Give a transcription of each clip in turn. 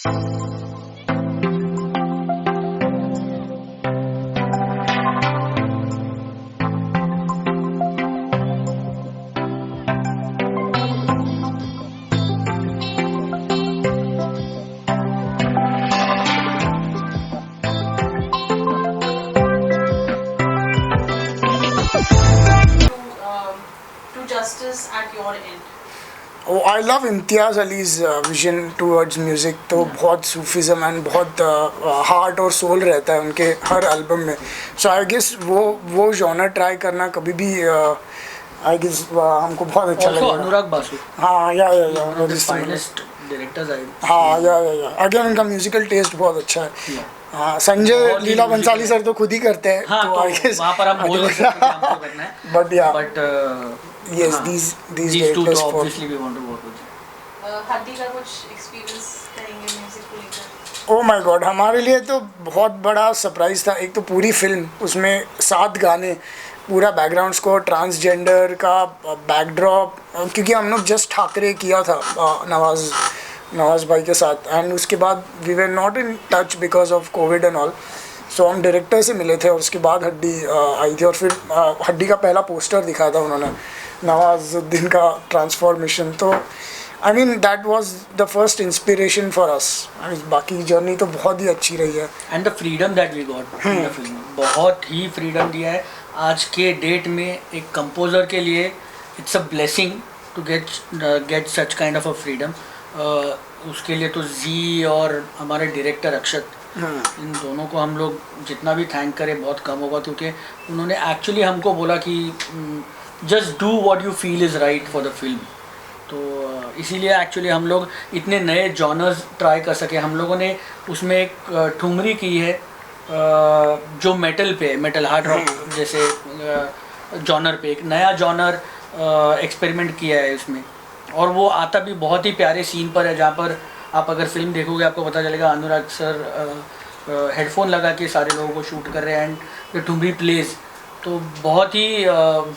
To justice at your end? Oh, I love Imtiaz Ali's vision towards music. तो बहुत Sufism and बहुत heart और soul रहता है उनके हर एल्बम में. सो आई गेस वो जॉनर ट्राई करना कभी भी आई गेस हमको बहुत अच्छा Also लगेगा. अनुराग बासु, हाँ one of the या finest directors I हाँ या अगेन उनका म्यूजिकल टेस्ट बहुत अच्छा है. हाँ, संजय बहुत ही लीला musical बंसाली है. सर तो खुद ही करते हैं. हाँ, तो आई गेस वहाँ पर आप बोल नहीं सकते कि हमको करना है. बट या But yes, हाँ, these these two directors तो for obviously we want to work with. हड्डी का कुछ एक्सपीरियंस करेंगे म्यूजिक को लेकर? ओ माय गॉड, हमारे लिए तो बहुत बड़ा सरप्राइज था. एक तो पूरी फिल्म, उसमें 7 गाने, पूरा बैकग्राउंड स्कोर, ट्रांसजेंडर का बैकड्रॉप, क्योंकि हम लोग जस्ट ठाकरे किया था नवाज़ भाई के साथ. एंड उसके बाद we were not in touch because of Covid and all. So हम डायरेक्टर से मिले थे और उसके बाद हड्डी आई थी. और फिर हड्डी का पहला पोस्टर दिखाया था उन्होंने, नवाजुद्दीन का ट्रांसफॉर्मेशन. तो I mean that was the first inspiration for us. बाकी जर्नी तो बहुत ही अच्छी रही है. And the freedom that we got in the film, बहुत ही फ्रीडम दिया है. आज के डेट में एक कंपोजर के लिए it's a blessing to get such kind of a freedom. उसके लिए तो जी और हमारे डायरेक्टर अक्षत, इन दोनों को हम लोग जितना भी थैंक करें बहुत कम होगा, क्योंकि उन्होंने एक्चुअली हमको बोला कि just do what you feel is right for the film. तो इसीलिए एक्चुअली हम लोग इतने नए जॉनर्स ट्राई कर सके. हम लोगों ने उसमें एक ठुमरी की है जो मेटल पे, मेटल हार्ड रॉक जैसे जॉनर पे एक नया जॉनर एक्सपेरिमेंट किया है उसमें. और वो आता भी बहुत ही प्यारे सीन पर है, जहाँ पर आप अगर फिल्म देखोगे आपको पता चलेगा अनुराग सर हेडफोन लगा के सारे लोगों को शूट कर रहे हैं एंड द ठुमरी प्लेज. तो बहुत ही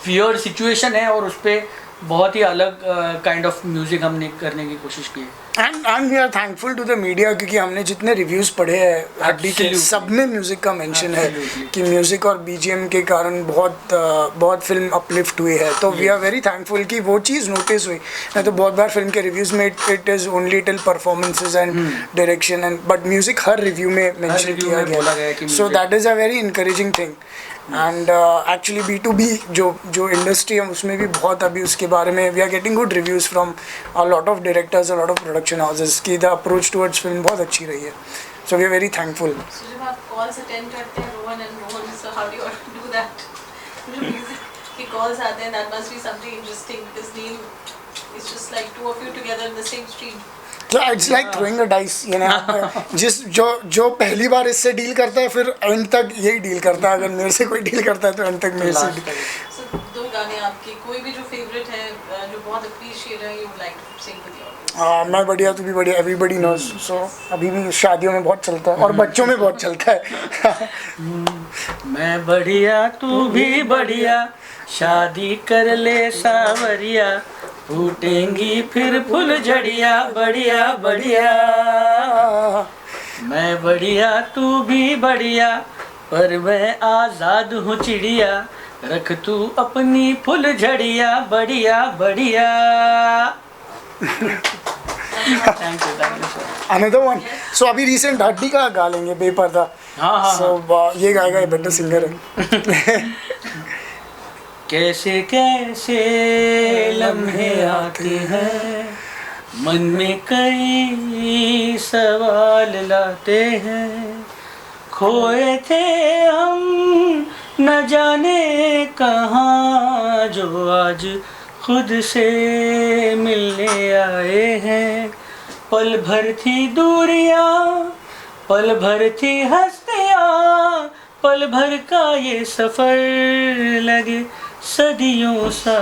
वियर्ड सिचुएशन है और उस पर बहुत ही अलग काइंड ऑफ म्यूज़िक हमने करने की कोशिश की है. And we are thankful to the media, क्योंकि हमने जितने रिव्यूज़ पढ़े हैं हड्डी के, सब में म्यूज़िक का मेंशन है कि म्यूज़िक और बीजीएम के कारण बहुत फिल्म अपलिफ्ट हुई है. तो वी आर वेरी थैंकफुल कि वो चीज़ नोटिस हुई. नहीं तो बहुत बार फिल्म के रिव्यूज़ में it is only till performances and direction and but music her review में मेंशन किया गया. So that is a very encouraging thing. And actually B2B जो इंडस्ट्री है उसमें भी बहुत अभी उसके बारे में we are getting good reviews from a lot of directors, a lot of production houses की द अप्रोच टुवर्ड्स फिल्म बहुत अच्छी रही है. So we are very thankful. So जब आप कॉल्स अटेंड करते हैं Rohan and Rohan, so how do you do that? जो म्यूजिक के कॉल्स आते हैं, that must be something interesting because Neil is just like two of you together in the same stream. It's like throwing a dice, you know. जो पहली बार इससे deal करता है फिर एंड तक यही डील करता है. अगर मेरे से कोई डील करता है तो एंड तक मेरे से डील. So 2 गाने आपके कोई भी जो फेवरेट है, जो बहुत अप्रिशिएट है, you would like to sing with the audience? मैं बढ़िया तू भी बढ़िया, एवरीबडी नोज. सो अभी भी शादियों में बहुत चलता है और बच्चों में बहुत चलता है. मैं बढ़िया तू भी बढ़िया, शादी कर ले सावरिया, फूटेंगी फिर फुलझड़िया, बढ़िया बढ़िया. मैं बढ़िया तू भी बढ़िया, पर मैं आज़ाद हूँ चिड़िया, रख तू अपनी फुलझड़िया, बढ़िया बढ़िया. Thank you sir. Another one. So अभी रिसेंट हड्डी का गा लेंगे, बेपर्दा. हाँ. सो ये गाएगा, ये बेटर सिंगर है. कैसे कैसे लम्हे आते हैं, मन में कई सवाल लाते हैं, खोए थे हम न जाने कहाँ, जो आज खुद से मिलने आए हैं. पल भर थी दूरियां, पल भर थी हस्तियां, पल भर का ये सफ़र लगे सदियों सा.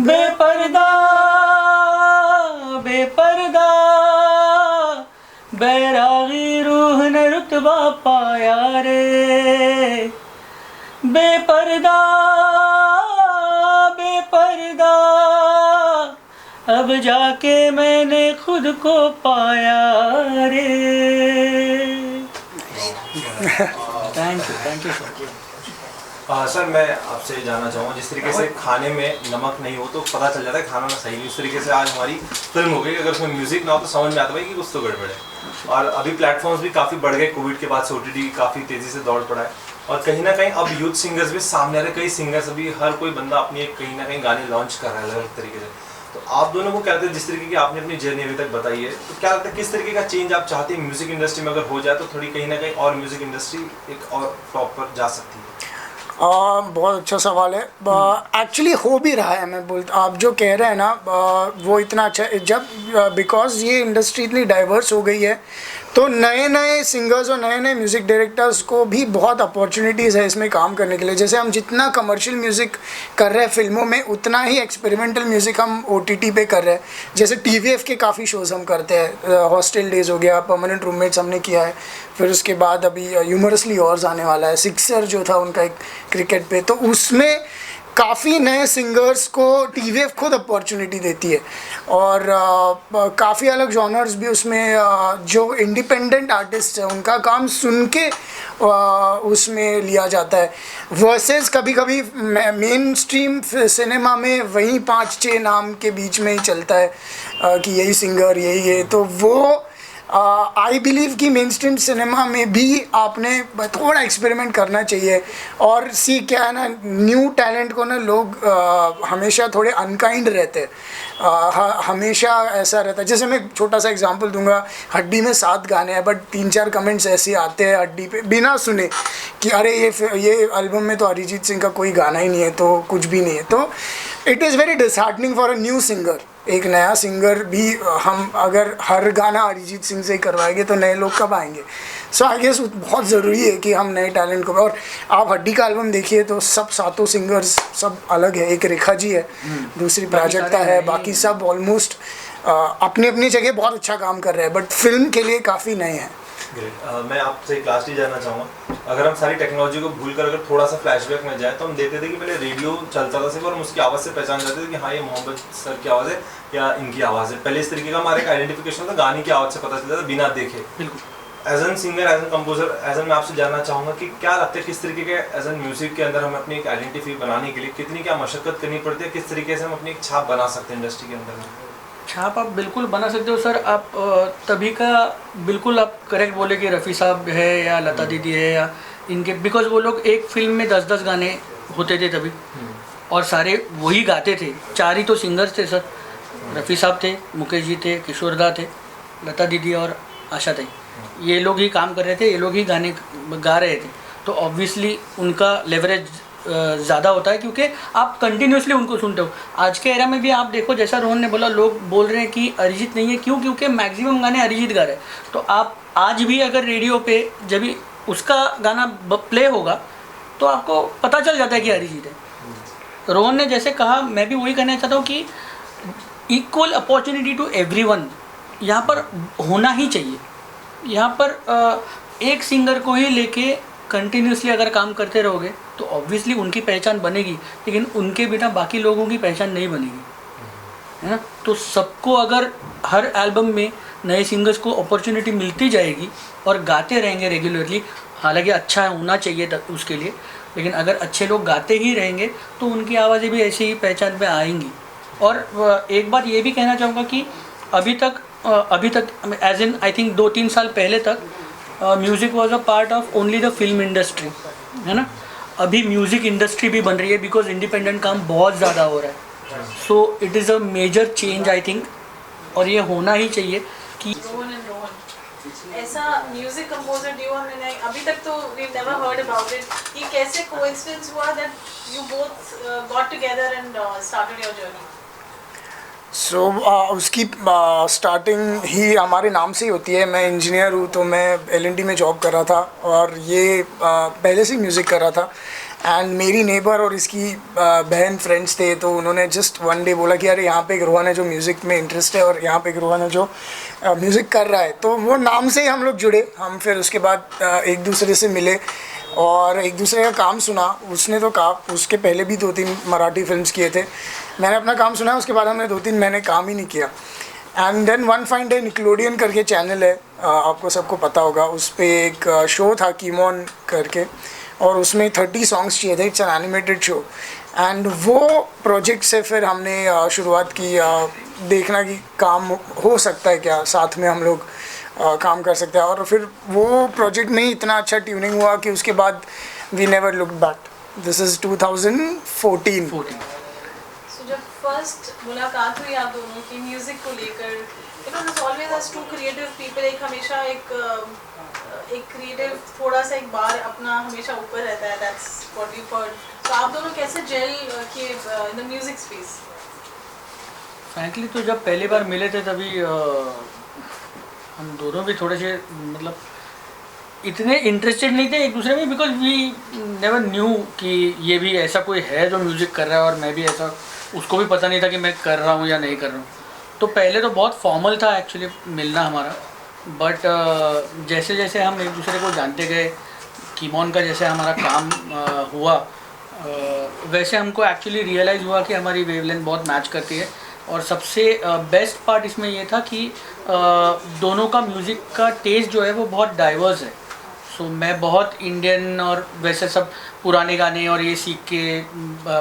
बेपर्दा बेपर्दा बैरागी रूह ने रुतबा पाया रे. बेपर्दा बेपर्दा अब जाके मैंने खुद को पाया रे। Thank you sir. सर मैं आपसे जानना चाहूँगा, जिस तरीके से खाने में नमक नहीं हो तो पता चल जाता है खाना ना सही नहीं, उस तरीके से आज हमारी फिल्म हो गई। अगर उसमें म्यूजिक ना हो तो समझ में आता है कि कुछ तो गड़बड़ है। और अभी प्लेटफॉर्म्स भी काफ़ी बढ़ गए, कोविड के बाद से OTT काफ़ी तेज़ी से दौड़ पड़ा है, और कहीं ना कहीं अब यूथ सिंगर्स भी सामने आ रहे। कई सिंगर्स अभी हर कोई बंदा अपनी एक कहीं ना कहीं गाने लॉन्च कर रहा है अलग अलग तरीके से। तो आप दोनों को क्या लगता है, जिस तरीके की आपने अपनी जर्नी अभी तक बताई है, तो क्या लगता है किस तरीके का चेंज आप चाहते हैं म्यूजिक इंडस्ट्री में अगर हो जाए तो थोड़ी कहीं ना कहीं और म्यूजिक इंडस्ट्री एक और टॉप पर जा सकती है? बहुत अच्छा सवाल है। एक्चुअली हो भी रहा है। मैं बोलता, आप जो कह रहे हैं ना वो इतना अच्छा है। जब बिकॉज ये इंडस्ट्री इतनी डाइवर्स हो गई है तो नए नए सिंगर्स और नए नए म्यूज़िक डायरेक्टर्स को भी बहुत अपॉर्चुनिटीज़ है इसमें काम करने के लिए। जैसे हम जितना कमर्शियल म्यूज़िक कर रहे हैं फिल्मों में, उतना ही एक्सपेरिमेंटल म्यूज़िक हम OTT पे कर रहे हैं। जैसे TVF के काफ़ी शोज़ हम करते हैं, हॉस्टल डेज हो गया, परमानेंट रूममेट्स हमने किया है, फिर उसके बाद अभी ह्यूमरसली ऑर्स आने वाला है, सिक्सर जो था उनका एक क्रिकेट पे, तो उसमें काफ़ी नए सिंगर्स को TVF खुद अपॉर्चुनिटी देती है। और काफ़ी अलग जॉनर्स भी उसमें जो इंडिपेंडेंट आर्टिस्ट है उनका काम सुन के उसमें लिया जाता है। वर्सेस कभी कभी मेन स्ट्रीम सिनेमा में वहीं 5-6 नाम के बीच में ही चलता है कि यही सिंगर यही है। तो वो आई बिलीव कि मेन स्ट्रीम सिनेमा में भी आपने थोड़ा एक्सपेरिमेंट करना चाहिए। और क्या है ना, न्यू टैलेंट को ना लोग हमेशा थोड़े अनकाइंड रहते हैं, हमेशा ऐसा रहता है। जैसे मैं छोटा सा एग्जांपल दूंगा, हड्डी में 7 गाने हैं बट 3-4 कमेंट्स ऐसे आते हैं हड्डी पे बिना सुने कि अरे ये एल्बम में तो अरिजीत सिंह का कोई गाना ही नहीं है, तो कुछ भी नहीं है। तो it is very disheartening for a new singer. एक नया सिंगर भी हम अगर हर गाना अरिजीत सिंह से ही करवाएंगे तो नए लोग कब आएंगे? सो आई गेस बहुत ज़रूरी है कि हम नए टैलेंट को। और आप हड्डी का एल्बम देखिए तो सब 7 सिंगर्स सब अलग है। एक रेखा जी है, दूसरी प्राजक्ता है, बाकी सब ऑलमोस्ट अपनी अपनी जगह बहुत अच्छा काम कर रहे हैं, बट फिल्म के लिए काफ़ी नए हैं। मैं आपसे एक लास्ट ही जानना चाहूँगा, अगर हम सारी टेक्नोलॉजी को भूल कर अगर थोड़ा सा फ्लैशबैक में जाए तो हम देखते थे कि पहले रेडियो चलता था सिर्फ और हम उसकी आवाज़ से पहचान जाते थे कि हाँ ये मोहम्मद सर की आवाज़ है या इनकी आवाज़ है। पहले इस तरीके का हमारा एक आइडेंटिफिकेशन था, गाने की आवाज़ से पता चलता था बिना देखे। बिल्कुल। As an singer, as an composer, as an मैं आपसे जानना चाहूँगा कि क्या लगता है किस तरीके के एज एन म्यूजिक के अंदर हमें अपनी एक आइडेंटिटी बनाने के लिए कितनी क्या मशक्कत करनी पड़ती है, किस तरीके से हम अपनी एक छाप बना सकते हैं इंडस्ट्री के अंदर? छाप आप बिल्कुल बना सकते हो सर। आप तभी का बिल्कुल आप करेक्ट बोले कि रफ़ी साहब है या लता दीदी है या इनके, बिकॉज वो लोग एक फिल्म में 10-10 गाने होते थे तभी, और सारे वही गाते थे। 4 ही तो सिंगर्स थे सर, रफ़ी साहब थे, मुकेश जी थे, किशोर दा थे, लता दीदी और आशा थे। ये लोग ही काम कर रहे थे, ये लोग ही गाने गा रहे थे। तो ऑब्वियसली उनका लेवरेज ज़्यादा होता है क्योंकि आप कंटिन्यूसली उनको सुनते हो। आज के एरा में भी आप देखो, जैसा रोहन ने बोला, लोग बोल रहे हैं कि अरिजीत नहीं है। क्यों? क्योंकि मैक्सिमम गाने अरिजीत गा रहे हैं। तो आप आज भी अगर रेडियो पे जब भी उसका गाना प्ले होगा तो आपको पता चल जाता है कि अरिजीत है। रोहन ने जैसे कहा, मैं भी वही कहना चाहता हूँ कि इक्वल अपॉर्चुनिटी टू एवरीवन यहाँ पर होना ही चाहिए। यहाँ पर एक सिंगर को ही लेके कंटिन्यूसली अगर काम करते रहोगे तो ऑब्वियसली उनकी पहचान बनेगी, लेकिन उनके बिना बाकी लोगों की पहचान नहीं बनेगी, है ना। तो सबको अगर हर एल्बम में नए सिंगर्स को अपॉर्चुनिटी मिलती जाएगी और गाते रहेंगे रेगुलरली, हालांकि अच्छा होना चाहिए उसके लिए, लेकिन अगर अच्छे लोग गाते ही रहेंगे तो उनकी आवाज़ें भी ऐसे ही पहचान में आएंगी। और एक बात ये भी कहना चाहूँगा कि अभी तक एज इन आई थिंक 2-3 साल पहले तक music was a part of only the film industry, है ना। अभी म्यूज़िक इंडस्ट्री भी बन रही है बिकॉज इंडिपेंडेंट काम बहुत ज़्यादा हो रहा है। So it is a major change I think, और ये होना ही चाहिए कि रोहन ऐसा म्यूजिक कंपोजर ड्यू हमने अभी तक तो we never heard about it. ये कैसे कोइंसिडेंस हुआ that you both got together and started your journey? So उसकी स्टार्टिंग ही हमारे नाम से ही होती है। मैं इंजीनियर हूँ तो मैं L&T में जॉब कर रहा था और ये पहले से म्यूज़िक कर रहा था। एंड मेरी नेबर और इसकी बहन फ्रेंड्स थे, तो उन्होंने जस्ट वन डे बोला कि अरे यहाँ पे एक रोहन है जो म्यूज़िक में इंटरेस्ट है और यहाँ पे एक रोहन है जो म्यूज़िक कर रहा है। तो वो नाम से ही हम लोग जुड़े। हम फिर उसके बाद एक दूसरे से मिले और एक दूसरे का काम सुना। उसने तो कहा, उसके पहले भी 2-3 मराठी फिल्म्स किए थे मैंने अपना काम सुना, उसके बाद हमने 2-3 महीने काम ही नहीं किया। And then one fine day Nickelodeon करके चैनल है, आपको सबको पता होगा, उस पर एक शो था कीमोन करके, और उसमें 30 सॉन्ग्स चाहिए थे। It's an animated show. And वो प्रोजेक्ट से फिर हमने शुरुआत की देखना कि काम हो सकता है क्या, साथ में हम लोग काम कर सकते हैं। और फिर वो प्रोजेक्ट में ही इतना अच्छा ट्यूनिंग हुआ कि उसके बाद we never look back. This is 2014। So जब फर्स्ट मुलाकात हुई आप दोनों की म्यूजिक को लेकर, this always as two creative people, एक हमेशा एक क्रिएटिव थोड़ा सा एक बार अपना हमेशा ऊपर रहता है, दैट्स व्हाट वी हर्ड। तो आप दोनों कैसे जेल किए in the music space? Frankly तो जब पहली बार मिले थे तभी हम दोनों भी थोड़े से मतलब इतने इंटरेस्टेड नहीं थे एक दूसरे में, बिकॉज वी नेवर न्यू कि ये भी ऐसा कोई है जो म्यूज़िक कर रहा है और मैं भी ऐसा, उसको भी पता नहीं था कि मैं कर रहा हूँ या नहीं कर रहा हूँ। तो पहले तो बहुत फॉर्मल था एक्चुअली मिलना हमारा, बट जैसे जैसे हम एक दूसरे को जानते गए, कीमोन का जैसे हमारा काम हुआ, वैसे हमको एक्चुअली रियलाइज़ हुआ कि हमारी वेवलेंथ बहुत मैच करती है। और सबसे बेस्ट पार्ट इसमें ये था कि दोनों का म्यूज़िक का टेस्ट जो है वो बहुत डाइवर्स है। सो मैं बहुत इंडियन और वैसे सब पुराने गाने और ये सीख के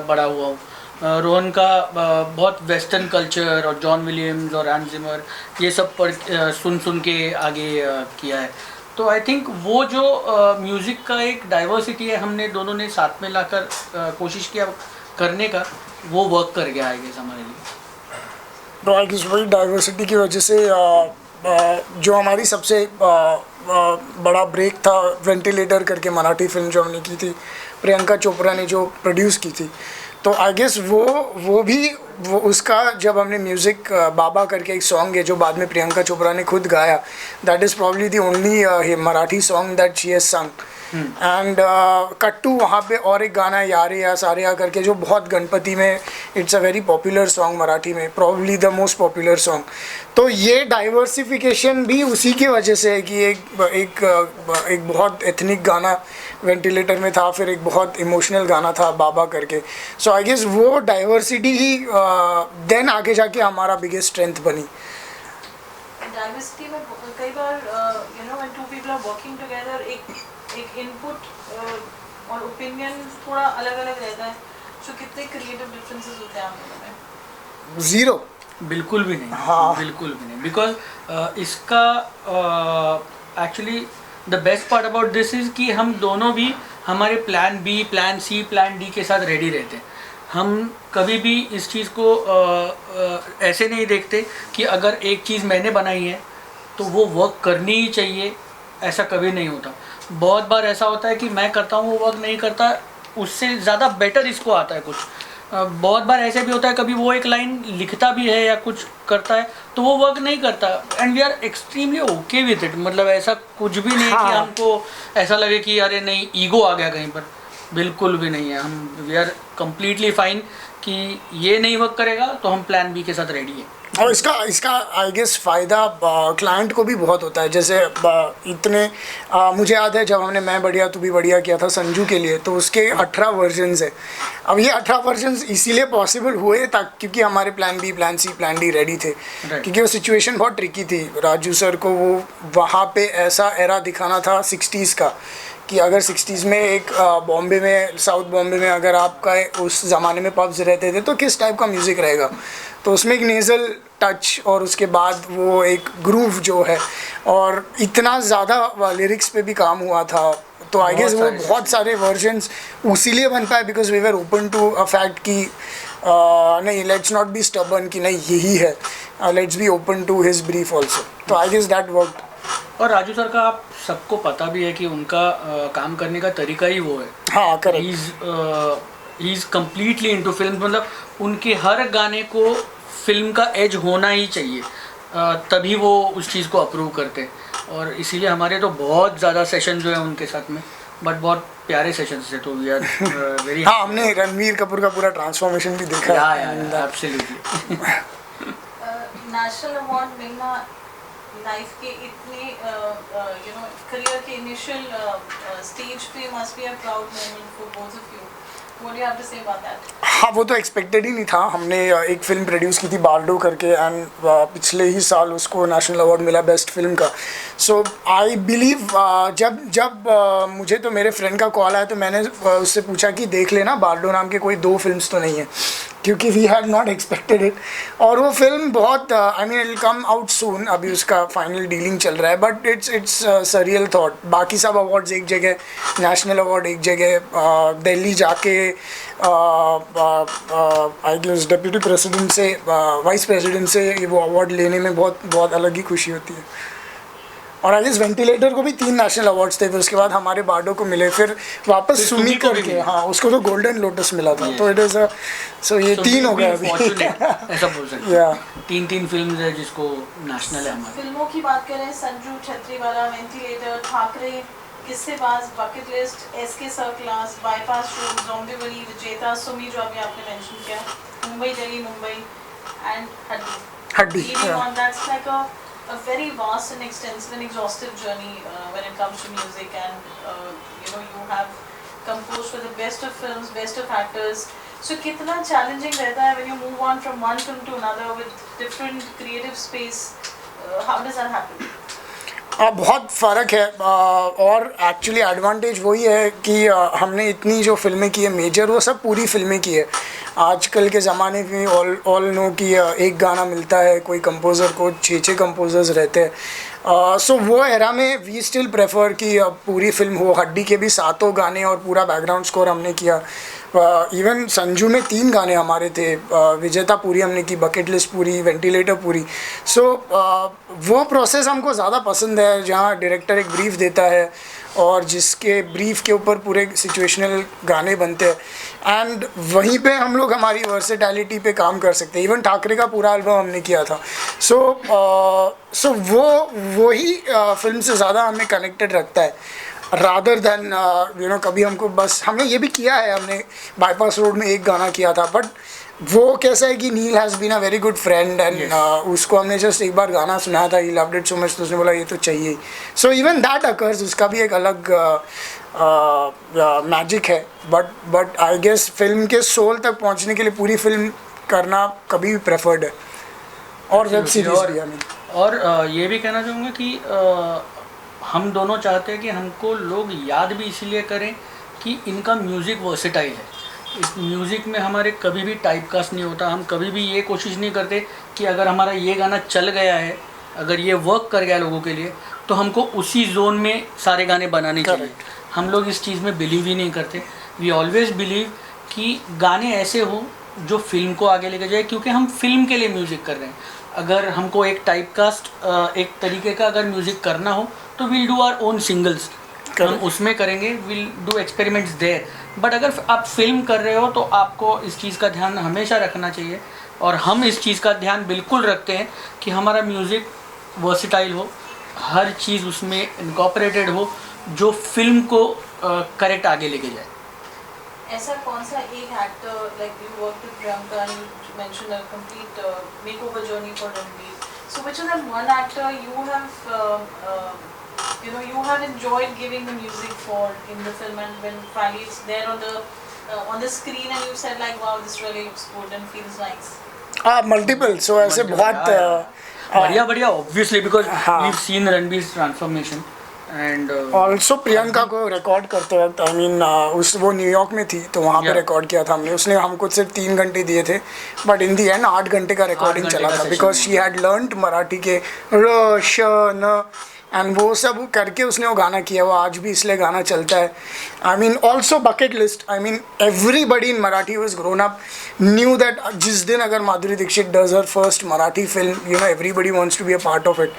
बड़ा हुआ हूँ। रोहन का बहुत वेस्टर्न कल्चर और जॉन विलियम्स और हैंस जिमर ये सब सुन के आगे किया है। तो आई थिंक वो जो म्यूज़िक का एक डाइवर्सिटी है, हमने दोनों ने साथ में लाकर कोशिश किया करने का, वो वर्क कर गया आई गेस हमारे लिए। तो आई गेस वही डाइवर्सिटी की वजह से जो हमारी सबसे बड़ा ब्रेक था, वेंटिलेटर करके मराठी फिल्म जो हमने की थी, प्रियंका चोपड़ा ने जो प्रोड्यूस की थी। तो आई गेस वो उसका जब हमने म्यूज़िक बाबा करके एक सॉन्ग है जो बाद में प्रियंका चोपड़ा ने खुद गाया, that is probably the only Marathi song that she has संग। एंड कट्टू वहाँ पे और एक गाना है यारे या सारे या करके, जो बहुत गणपति में, it's a very popular song Marathi में, probably the most popular song. तो ये डाइवर्सिफिकेशन भी उसी की वजह से है कि एक बहुत एथनिक गाना वेंटिलेटर में था, फिर एक बहुत इमोशनल गाना था बाबा करके। सो आई गेस वो डाइवर्सिटी ही देन आगे जाके हमारा बिगेस्ट स्ट्रेंथ बनी। डाइवर्सिटी में कई बार when two people are working together एक इनपुट और ओपिनियन थोड़ा अलग अलग रहता है। तो कितने क्रिएटिव डिफरेंसेस होते हैं आप लोगों में? ज़ीरो। बिल्कुल भी नहीं। हाँ, बिल्कुल भी नहीं, बिकॉज इसका actually the best part about this is कि हम दोनों भी हमारे plan B, plan C, plan D के साथ रेडी रहते हैं। हम कभी भी इस चीज़ को ऐसे नहीं देखते कि अगर एक चीज़ मैंने बनाई है तो वो वर्क करनी ही चाहिए, ऐसा कभी नहीं होता। बहुत बार ऐसा होता है कि मैं करता हूँ, वो वर्क नहीं करता, उससे ज़्यादा बेटर इसको आता है कुछ। बहुत बार ऐसे भी होता है, कभी वो एक लाइन लिखता भी है या कुछ करता है तो वो वर्क नहीं करता, and we are extremely okay with it. मतलब ऐसा कुछ भी नहीं है कि हमको ऐसा लगे कि अरे नहीं ईगो आ गया कहीं पर, बिल्कुल भी नहीं है। हम वी आर कम्प्लीटली फाइन कि ये नहीं वर्क करेगा तो हम प्लान बी के साथ रेडी है। और इसका आई गेस फ़ायदा क्लाइंट को भी बहुत होता है। जैसे मुझे याद है जब हमने मैं बढ़िया तू भी बढ़िया किया था संजू के लिए, तो उसके 18 वर्जन्स है। अब ये 18 वर्जन्स इसीलिए पॉसिबल हुए क्योंकि हमारे plan B, plan C, plan D ready थे। क्योंकि वो सिचुएशन बहुत ट्रिकी थी। राजू सर को वो वहाँ पे ऐसा एरा दिखाना था 60s का, कि अगर 60s में एक बॉम्बे में, साउथ बॉम्बे में अगर आपका उस ज़माने में पब्स रहते थे तो किस टाइप का म्यूज़िक रहेगा। तो उसमें एक नेज़ल टच और उसके बाद वो एक ग्रूव जो है, और इतना ज़्यादा लिरिक्स पे भी काम हुआ था। तो आई गेस वो बहुत सारे वर्जन्स उसीलिए बन पाए because we were open to a fact कि नहीं, लेट्स नॉट बी स्टबर्न कि नहीं यही है, let's be open to his brief also. तो आई गेस दैट वर्कड। और राजू सर का आप सबको पता भी है कि उनका काम करने का तरीका ही वो है। हाँ, correct. He is completely into film. मतलब उनके हर गाने को फिल्म का एज होना ही चाहिए, तभी वो उस चीज़ को अप्रूव करते। और इसीलिए हमारे तो बहुत ज़्यादा सेशन जो है उनके साथ में, बट बहुत प्यारे सेशंस थे। तो वी आर वेरी हाँ, हमने रणवीर कपूर का पूरा ट्रांसफॉर्मेशन भी देखा। एब्सोल्युटली। नेशनल अवार्ड मिलना लाइफ के इतने करियर के इनिशियल स्टेज पे must be a proud moment for both of you. What do you have to say about that? हाँ, वो तो एक्सपेक्टेड ही नहीं था. हमने एक फिल्म प्रोड्यूस की थी बार्डो करके, एंड पिछले ही साल उसको नेशनल अवार्ड मिला बेस्ट फिल्म का. सो आई बिलीव जब मुझे तो मेरे फ्रेंड का कॉल आया तो मैंने उससे पूछा कि देख लेना बार्डो नाम के कोई 2 फिल्म्स तो नहीं है, क्योंकि we had not expected it. और वो फिल्म बहुत I mean it will come out soon. अभी उसका फाइनल डीलिंग चल रहा है, बट इट्स सरियल थॉट. बाकी सब अवार्ड्स एक जगह, नेशनल अवार्ड एक जगह, दिल्ली जाके आई गेस डिप्टी प्रेसिडेंट से, वाइस प्रेसिडेंट से वो अवार्ड लेने में बहुत अलग ही खुशी होती है. और आई गेस वेंटिलेटर को भी 3 नेशनल अवार्ड्स थे, फिर उसके बाद हमारे बार्डो को मिले, फिर वापस सुमी करके, हाँ उसको तो गोल्डन लोटस मिला था. तो इट इज़ सो ये 3 हो गए अभी. ऐसा बोल सकते हैं. 3 फिल्म है जिसको नेशनल है हमारे. फिल्मों की बात करें, Sanju Chhatriwala, Ventilator, Thackeray, Kissebaaz, Bucket List, SK Sir Class, Bypass Road, Zombivli, Vijeta, Sumi जो अभी आपने मेंशन किया, मुंबई दिल्ली मुंबई, एंड हड्डी. That's like a very vast and extensive and exhaustive journey when it comes to music, and you have composed for the best of films, best of actors. So कितना challenging रहता है when you move on from one film to another with different creative space? How does that happen? बहुत फ़र्क है. और actually advantage वही है कि हमने इतनी जो फिल्में की है मेजर, वो सब पूरी फिल्में की है. आजकल के ज़माने में ऑल नो कि एक गाना मिलता है, कोई कंपोज़र को 6 कंपोज़र्स रहते हैं. सो वो एरा में वी स्टिल प्रेफर कि पूरी फिल्म हो. हड्डी के भी 7 गाने और पूरा बैकग्राउंड स्कोर हमने किया. इवन संजू में 3 गाने हमारे थे. विजेता पूरी हमने की, बकेट लिस्ट पूरी, वेंटिलेटर पूरी. सो वो प्रोसेस हमको ज़्यादा पसंद है, जहाँ डायरेक्टर एक ब्रीफ देता है और जिसके ब्रीफ के ऊपर पूरे सिचुएशनल गाने बनते हैं, एंड वहीं पे हम लोग हमारी वर्सेटैलिटी पे काम कर सकते हैं. इवन ठाकरे का पूरा एल्बम हमने किया था. सो वो ही फिल्म से ज़्यादा हमें कनेक्टेड रखता है, रादर दैन कभी हमको बस, हमने ये भी किया है, हमने बाईपास रोड में एक गाना किया था, बट वो कैसा है कि Neel has been a very good friend, and उसको हमने जस्ट एक बार गाना सुनाया था, he loved it so much, तो उसने बोला ये तो चाहिए. सो इवन दैट अकर्स, उसका भी एक अलग मैजिक है. बट आई गेस फिल्म के सोल तक पहुंचने के लिए पूरी फिल्म करना कभी भी प्रेफर्ड है. और वेब सीरीज भी. और ये भी कहना चाहूँगा कि हम दोनों चाहते हैं कि हमको लोग याद भी इसीलिए करें कि इनका म्यूज़िक वर्सेटाइल है. इस म्यूज़िक में हमारे कभी भी टाइप कास्ट नहीं होता. हम कभी भी ये कोशिश नहीं करते कि अगर हमारा ये गाना चल गया है, अगर ये वर्क कर गया लोगों के लिए, तो हमको उसी जोन में सारे गाने बनाने चाहिए. हम लोग इस चीज़ में बिलीव ही नहीं करते. वी ऑलवेज बिलीव कि गाने ऐसे हो जो फिल्म को आगे लेके जाए, क्योंकि हम फिल्म के लिए म्यूज़िक कर रहे हैं. अगर हमको एक टाइप कास्ट, एक तरीके का अगर म्यूज़िक करना हो तो will do our own singles, हम उसमें करेंगे, will do experiments there. But अगर आप फिल्म कर रहे हो तो आपको इस चीज़ का ध्यान हमेशा रखना चाहिए, और हम इस चीज़ का ध्यान बिल्कुल रखते हैं कि हमारा म्यूज़िक वर्सेटाइल हो, हर चीज़ उसमें इनकॉर्पोरेटेड हो जो फिल्म को करेक्ट आगे लेके जाए. ऐसा कौन सा एक actor, like you worked with Priyanka and you mentioned a complete makeover journey for Ranveer. So which of them one actor you have enjoyed giving the music for in the film, and when finally it's there on the screen and you said like wow this really looks good and feels nice? Multiple. So ऐसे बहुत बढ़िया obviously, because we have seen Ranbir's transformation. And also Priyanka को record करते वक्त, I mean वो New York में थी तो वहाँ पे रिकॉर्ड किया था हमने. उसने हमको सिर्फ 3 घंटे दिए थे, बट इन दी एंड 8 घंटे का रिकॉर्डिंग चला था, because she had learned Marathi के र श न, एंड वो सब करके उसने वो गाना किया. वो आज भी इसलिए गाना चलता है. I mean also bucket list, I mean everybody in Marathi was grown up knew that जिस दिन अगर Madhuri Dixit does her first Marathi film, everybody wants to be a part of it.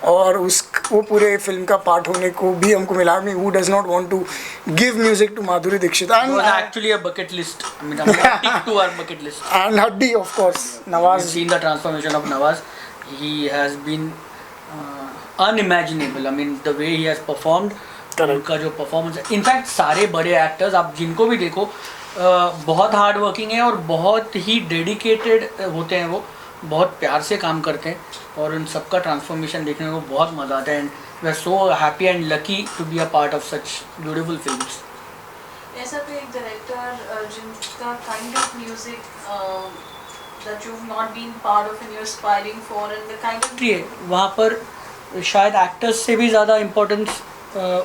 और वो पूरे फिल्म का पार्ट होने को भी हमको मिला. I mean who does not want to give music to Madhuri Dixit. And actually a bucket list, I mean tick to our bucket list. And Haddi of course, Nawaz, seen the transformation of Nawaz. He has been unimaginable. I mean the way he has performed, उनका जो performance है, in fact सारे बड़े actors आप जिनको भी देखो बहुत हार्ड वर्किंग है और बहुत ही डेडिकेटेड होते हैं. वो बहुत प्यार से काम करते हैं और उन सबका ट्रांसफॉर्मेशन देखने को बहुत मज़ा आता है. And we are so happy and lucky to be a part of such beautiful films. ऐसा कोई एक डायरेक्टर जिनका kind of music that you've not been part of and you're aspiring for and the kind of है वहाँ पर शायद actors से भी ज़्यादा इम्पोर्टेंस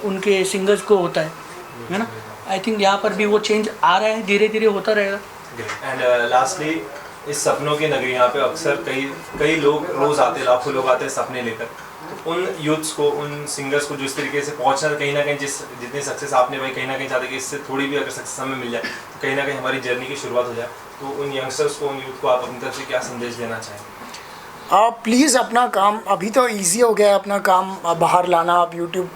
उनके सिंगर्स को होता है ना. आई थिंक यहाँ पर भी वो चेंज आ रहा है, धीरे धीरे होता रहेगा. एंड लास्टली इस सपनों की नगरी यहाँ पे अक्सर कई लोग रोज आते, लाखों लोग आते हैं सपने लेकर. तो उन यूथ्स को, उन सिंगर्स को जो इस तरीके से पहुँचना, कहीं ना कहीं जितनी सक्सेस आपने भाई कहीं ना कहीं चाहते कि इससे थोड़ी भी अगर सक्सेस हमें मिल जाए तो कहीं ना कहीं हमारी जर्नी की शुरुआत हो जाए. तो उन यंगस्टर्स को, उन यूथ को आप अपनी तरफ से क्या संदेश देना चाहेंगे? आप प्लीज़ अपना काम, अभी तो इजी हो गया है अपना काम बाहर लाना. आप यूट्यूब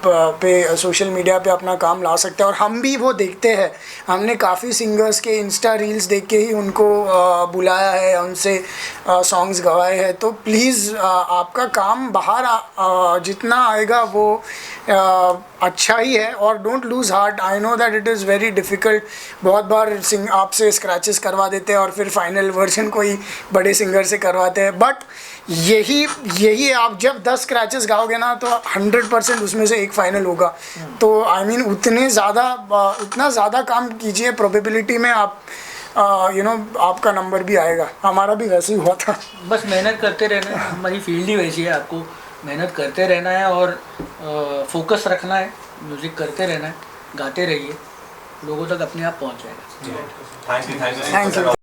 पे, सोशल मीडिया पे अपना काम ला सकते हैं और हम भी वो देखते हैं. हमने काफ़ी सिंगर्स के इंस्टा रील्स देख के ही उनको बुलाया है, उनसे सॉन्ग्स गवाए हैं. तो प्लीज़ आपका काम बाहर जितना आएगा वो अच्छा ही है. और don't lose heart. I know that it is very difficult. बहुत बार आपसे स्क्रैचेस करवा देते हैं और फिर फाइनल वर्जन कोई बड़े सिंगर से करवाते हैं. बट यही आप जब 10 स्क्रैचेस गाओगे ना तो 100% उसमें से एक फाइनल होगा. तो आई मीन उतना ज़्यादा काम कीजिए, प्रोबेबिलिटी में आप आपका नंबर भी आएगा. हमारा भी वैसे ही हुआ था. बस मेहनत करते रहना है, हमारी फील्ड ही वैसी है. आपको मेहनत करते रहना है और फोकस रखना है, म्यूज़िक करते रहना है, गाते रहिए, लोगों तक अपने आप पहुंच जाएगा. Thank you.